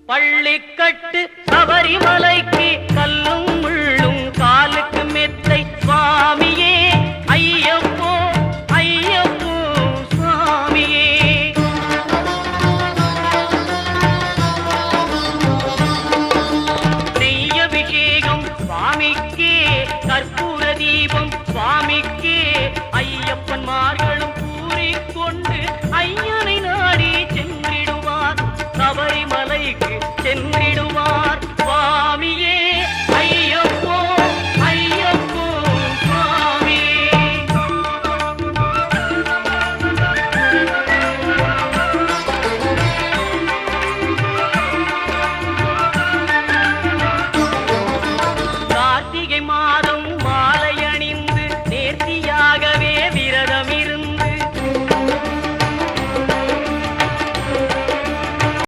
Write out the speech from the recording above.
பள்ளிக்கட்டு சபரிமலைக்கு கல்லும் முள்ளும் காலுக்கு மெத்தை சுவாமியே ஐயப்போ ஐயப்போ சுவாமியே. நெய்யபிஷேகம் சுவாமிக்கே கற்பூர தீபம் சுவாமிக்கே ஐயப்பன்மார்களும் கூறிக்கொண்டு ஐயனை நாடி சென்றிடுவார் சபரிமலைக்கு சென்றிடும்.